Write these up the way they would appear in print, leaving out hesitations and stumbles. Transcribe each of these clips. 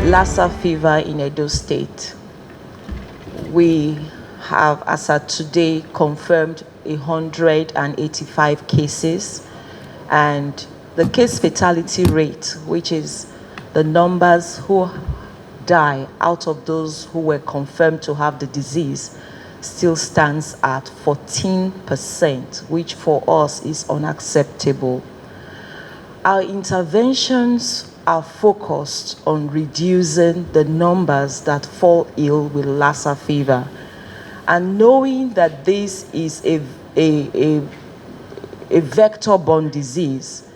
Lassa fever in Edo State. We have, as of today, confirmed 185 cases, and the case fatality rate, which is the numbers who die out of those who were confirmed to have the disease, still stands at 14%, which for us is unacceptable. Our interventions are focused on reducing the numbers that fall ill with Lassa fever. And knowing that this is a vector-borne disease,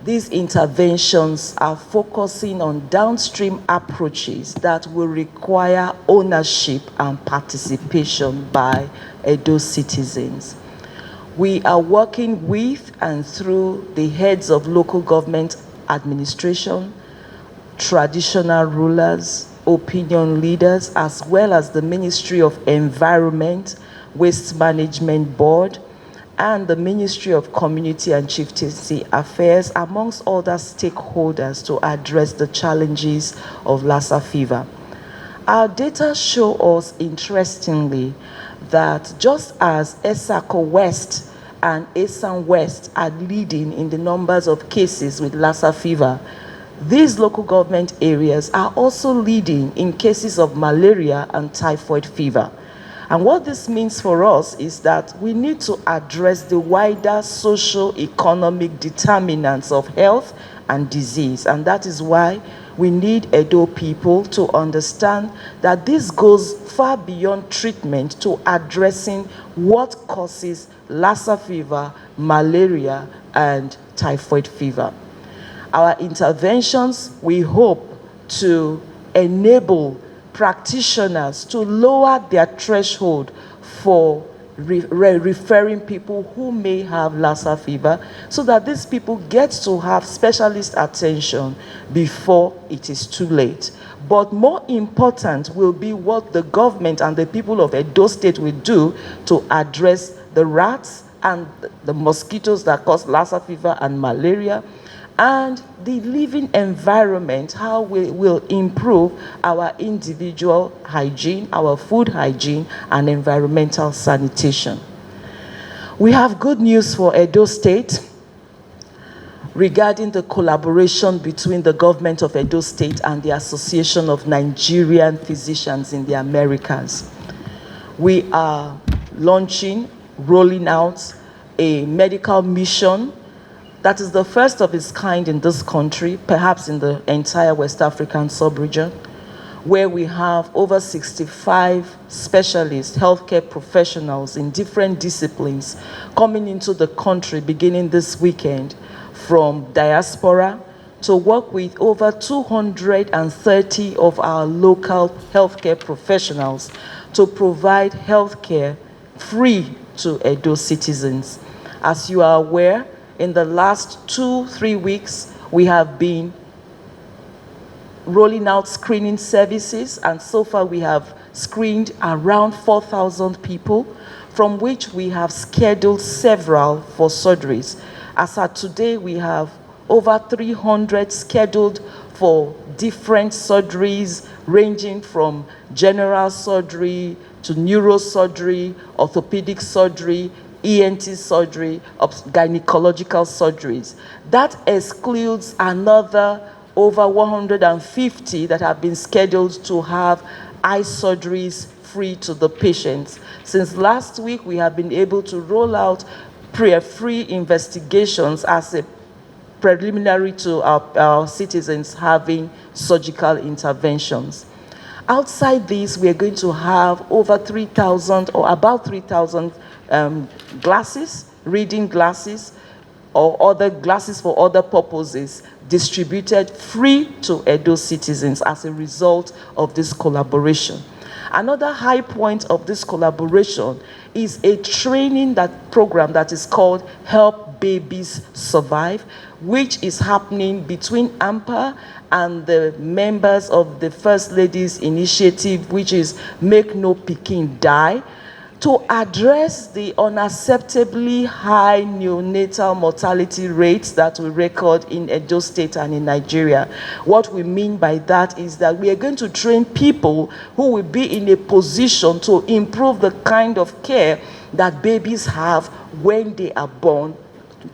these interventions are focusing on downstream approaches that will require ownership and participation by Edo citizens. We are working with and through the heads of local government administration, traditional rulers, opinion leaders, as well as the Ministry of Environment, Waste Management Board, and the Ministry of Community and Chieftaincy Affairs, amongst other stakeholders, to address the challenges of Lassa fever. Our data show us, interestingly, that just as Esako West and Esan West are leading in the numbers of cases with Lassa fever, these local government areas are also leading in cases of malaria and typhoid fever. And what this means for us is that we need to address the wider socio-economic determinants of health and disease. And that is why we need Edo people to understand that this goes far beyond treatment to addressing what causes Lassa fever, malaria, and typhoid fever. Our interventions, we hope to enable practitioners to lower their threshold for referring people who may have Lassa fever, so that these people get to have specialist attention before it is too late. But more important will be what the government and the people of Edo State will do to address the rats and the mosquitoes that cause Lassa fever and malaria, and the living environment, how we will improve our individual hygiene, our food hygiene, and environmental sanitation. We have good news for Edo State regarding the collaboration between the government of Edo State and the Association of Nigerian Physicians in the Americas. We are rolling out a medical mission that is the first of its kind in this country, perhaps in the entire West African sub-region, where we have over 65 specialists, healthcare professionals in different disciplines coming into the country beginning this weekend from diaspora to work with over 230 of our local healthcare professionals to provide healthcare free to Edo citizens. As you are aware, in the last 2-3 weeks, we have been rolling out screening services, and so far we have screened around 4,000 people, from which we have scheduled several for surgeries. As of today, we have over 300 scheduled for different surgeries, ranging from general surgery to neurosurgery, orthopedic surgery, ENT surgery, gynecological surgeries. That excludes another over 150 that have been scheduled to have eye surgeries free to the patients. Since last week, we have been able to roll out free investigations as a preliminary to our citizens having surgical interventions. Outside this, we are going to have over 3,000 or about 3,000 glasses, reading glasses, or other glasses for other purposes, distributed free to Edo citizens as a result of this collaboration. Another high point of this collaboration is a training program that is called Help Babies Survive, which is happening between AMPA and the members of the First Lady's initiative, which is Make No Pikin Die. To address the unacceptably high neonatal mortality rates that we record in Edo State and in Nigeria, what we mean by that is that we are going to train people who will be in a position to improve the kind of care that babies have when they are born,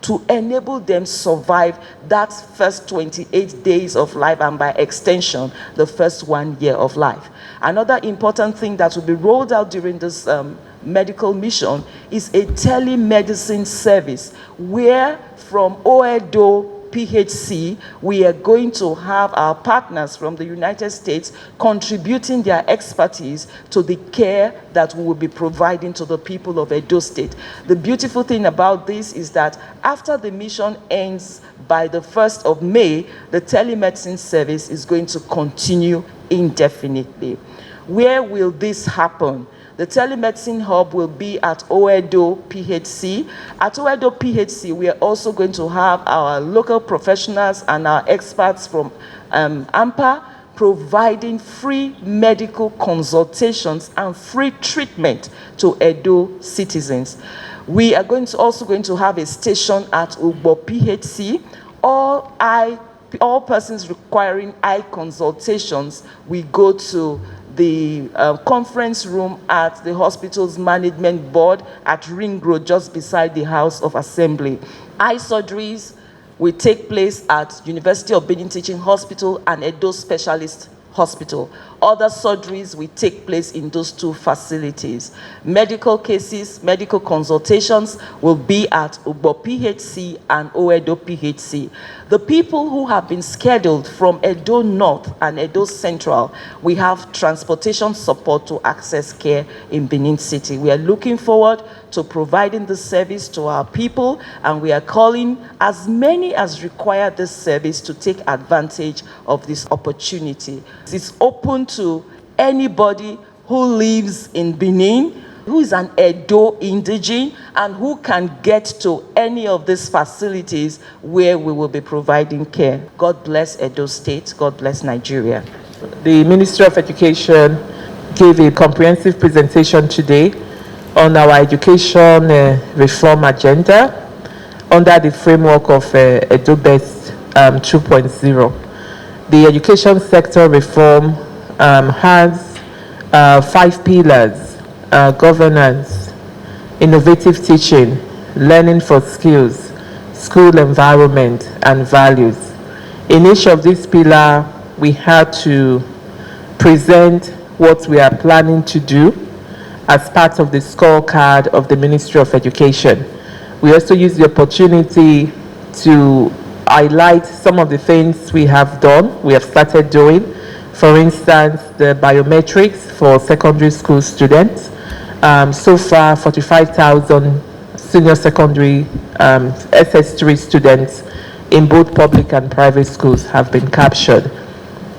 to enable them survive that first 28 days of life, and by extension, the first 1 year of life. Another important thing that will be rolled out during this medical mission is a telemedicine service, where from Oedo PHC, we are going to have our partners from the United States contributing their expertise to the care that we will be providing to the people of Edo State. The beautiful thing about this is that after the mission ends by the 1st of May, the telemedicine service is going to continue indefinitely. Where will this happen? The telemedicine hub will be at Oedo PHC. At Oedo PHC, we are also going to have our local professionals and our experts from AMPA providing free medical consultations and free treatment to Edo citizens. We are also going to have a station at Ugbo PHC. All persons requiring eye consultations, we go to the conference room at the hospital's management board at Ring Road, just beside the House of Assembly. Eye surgeries will take place at University of Benin Teaching Hospital and Edo Specialist Hospital. Other surgeries will take place in those two facilities. Medical cases, medical consultations will be at Ugbo PHC and Oedo PHC. The people who have been scheduled from Edo North and Edo Central, we have transportation support to access care in Benin City. We are looking forward to providing this service to our people, and we are calling as many as require this service to take advantage of this opportunity. It's open to anybody who lives in Benin, who is an Edo indigene, and who can get to any of these facilities where we will be providing care. God bless Edo State. God bless Nigeria. The Ministry of Education gave a comprehensive presentation today on our education reform agenda under the framework of EdoBEST 2.0. The education sector reform has 5 pillars: governance, innovative teaching, learning for skills, school environment, and values. In each of these pillars, we had to present what we are planning to do as part of the scorecard of the Ministry of Education. We also use the opportunity to highlight some of the things we have done, we have started doing. For instance, the biometrics for secondary school students. So far, 45,000 senior secondary SS3 students in both public and private schools have been captured.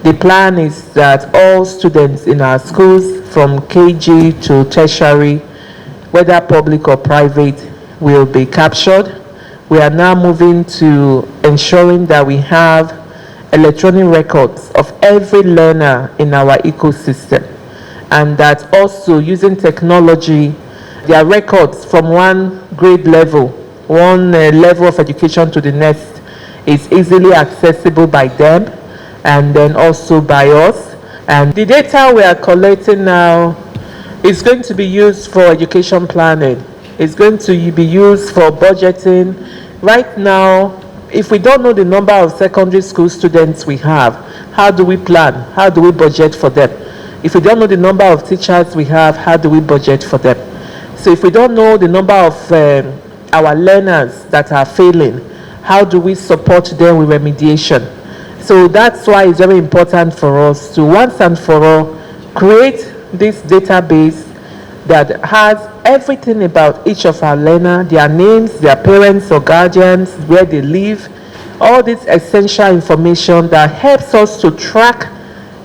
The plan is that all students in our schools from KG to tertiary, whether public or private, will be captured. We are now moving to ensuring that we have electronic records of every learner in our ecosystem, and that also using technology, their records from one grade level, one level of education to the next, is easily accessible by them and then also by us. And the data we are collecting now is going to be used for education planning. It's going to be used for budgeting. Right now, if we don't know the number of secondary school students we have, how do we plan? How do we budget for them? If we don't know the number of teachers we have, how do we budget for them? So if we don't know the number of our learners that are failing, how do we support them with remediation? So that's why it's very important for us to once and for all create this database that has everything about each of our learners, their names, their parents or guardians, where they live, all this essential information that helps us to track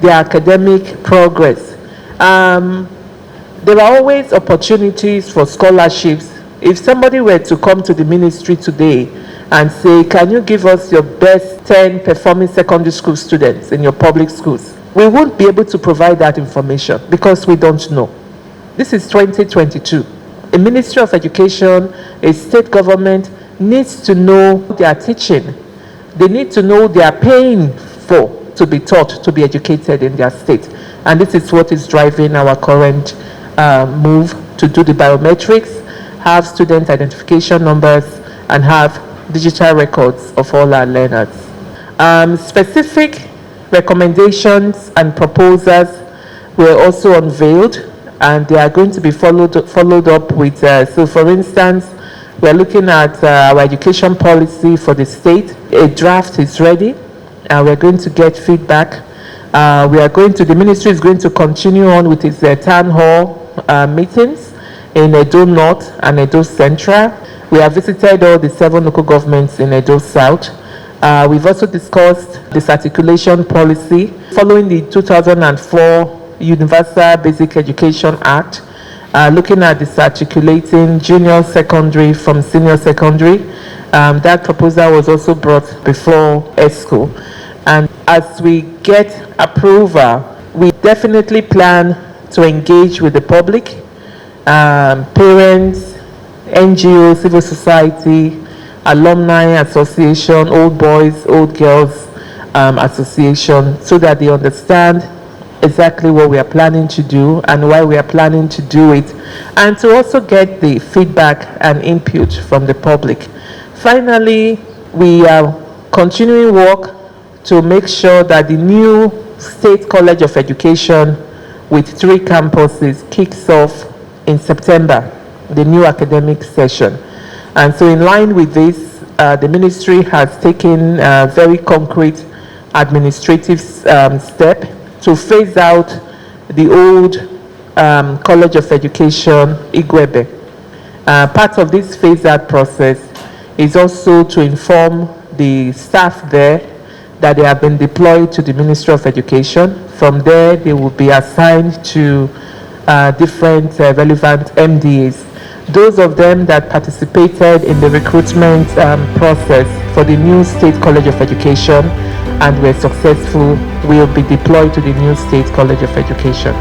their academic progress. There are always opportunities for scholarships. If somebody were to come to the ministry today and say, can you give us your best 10 performing secondary school students in your public schools? We won't be able to provide that information because we don't know. This is 2022. A Ministry of Education, a state government needs to know they are teaching. They need to know they are paying for to be taught, to be educated in their state. And this is what is driving our current move to do the biometrics, have student identification numbers, and have digital records of all our learners. Specific recommendations and proposals were also unveiled, and they are going to be followed up with, so for instance, we're looking at our education policy for the state. A draft is ready, and we're going to get feedback. The ministry is going to continue on with its town hall meetings in Edo North and Edo Central. We have visited all the 7 local governments in Edo South. We've also discussed disarticulation policy following the 2004 Universal Basic Education Act, looking at disarticulating junior secondary from senior secondary. That proposal was also brought before ESCO. And as we get approval, we definitely plan to engage with the public, parents, NGOs, civil society, alumni association, old boys, old girls association, so that they understand exactly what we are planning to do and why we are planning to do it, and to also get the feedback and input from the public. Finally, we are continuing work to make sure that the new State College of Education with 3 campuses kicks off in September, the new academic session. And so in line with this, the ministry has taken a very concrete administrative step to phase out the old College of Education, Igwebe. Part of this phase-out process is also to inform the staff there that they have been deployed to the Ministry of Education. From there, they will be assigned to different relevant MDAs. Those of them that participated in the recruitment process for the new State College of Education and were successful will be deployed to the new State College of Education.